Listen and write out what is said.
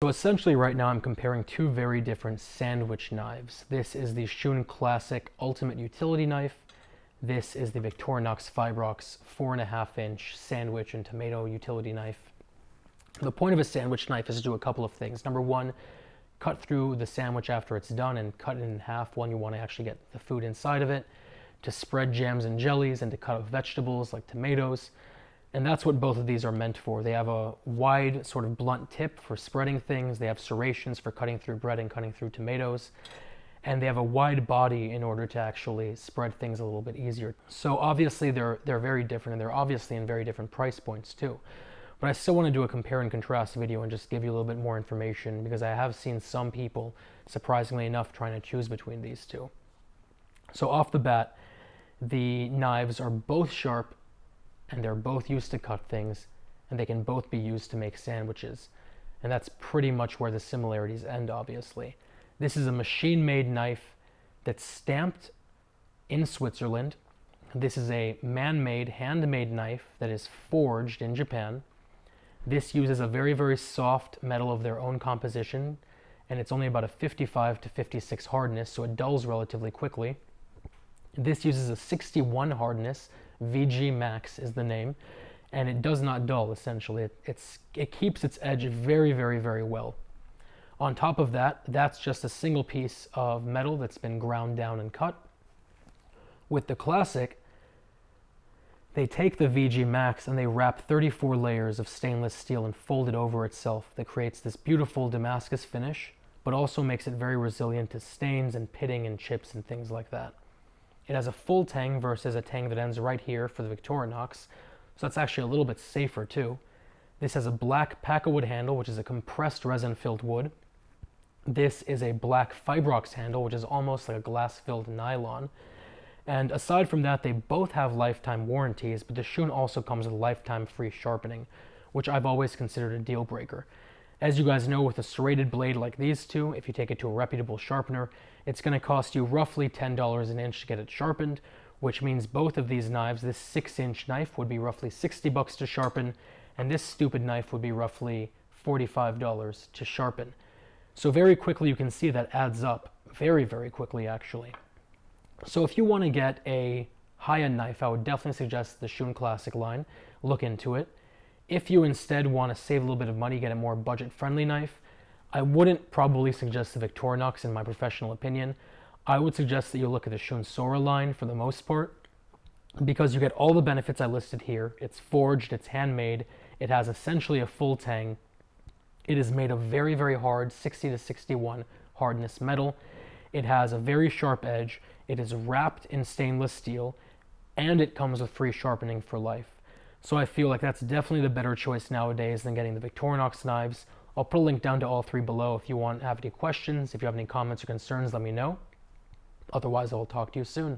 So essentially right now I'm comparing two very different sandwich knives. This is the Shun Classic Ultimate Utility Knife. This is the Victorinox Fibrox 4.5-inch sandwich and tomato utility knife. The point of a sandwich knife is to do a couple of things. Number one, cut through the sandwich after it's done and cut it in half when you want to actually get the food inside of it, to spread jams and jellies, and to cut up vegetables like tomatoes. And that's what both of these are meant for. They have a wide sort of blunt tip for spreading things. They have serrations for cutting through bread and cutting through tomatoes. And they have a wide body in order to actually spread things a little bit easier. So obviously they're very different, and they're obviously in very different price points too. But I still want to do a compare and contrast video and just give you a little bit more information, because I have seen some people, surprisingly enough, trying to choose between these two. So off the bat, the knives are both sharp, and they're both used to cut things, and they can both be used to make sandwiches. And that's pretty much where the similarities end, obviously. This is a machine-made knife that's stamped in Switzerland. This is a man-made, handmade knife that is forged in Japan. This uses a very, very soft metal of their own composition, and it's only about a 55 to 56 hardness, so it dulls relatively quickly. This uses a 61 hardness, VG Max is the name, and it does not dull, essentially. It keeps its edge very, very, very well. On top of that, that's just a single piece of metal that's been ground down and cut. With the Classic, they take the VG Max and they wrap 34 layers of stainless steel and fold it over itself. That creates this beautiful Damascus finish, but also makes it very resilient to stains and pitting and chips and things like that. It has a full tang versus a tang that ends right here for the Victorinox, so that's actually a little bit safer too. This has a black pakkawood handle, which is a compressed resin-filled wood. This is a black Fibrox handle, which is almost like a glass-filled nylon. And aside from that, they both have lifetime warranties, but the Shun also comes with lifetime free sharpening, which I've always considered a deal breaker. As you guys know, with a serrated blade like these two, if you take it to a reputable sharpener, it's going to cost you roughly $10 an inch to get it sharpened, which means both of these knives, this 6-inch knife would be roughly $60 to sharpen, and this stupid knife would be roughly $45 to sharpen. So very quickly you can see that adds up, very, very quickly actually. So if you want to get a high-end knife, I would definitely suggest the Shun Classic line. Look into it. If you instead want to save a little bit of money, get a more budget-friendly knife, I wouldn't probably suggest the Victorinox in my professional opinion. I would suggest that you look at the Shun Sora line for the most part, because you get all the benefits I listed here. It's forged, it's handmade, it has essentially a full tang. It is made of very, very hard 60 to 61 hardness metal. It has a very sharp edge. It is wrapped in stainless steel, and it comes with free sharpening for life. So I feel like that's definitely the better choice nowadays than getting the Victorinox knives. I'll put a link down to all three below if you have any questions. If you have any comments or concerns, let me know. Otherwise, I will talk to you soon.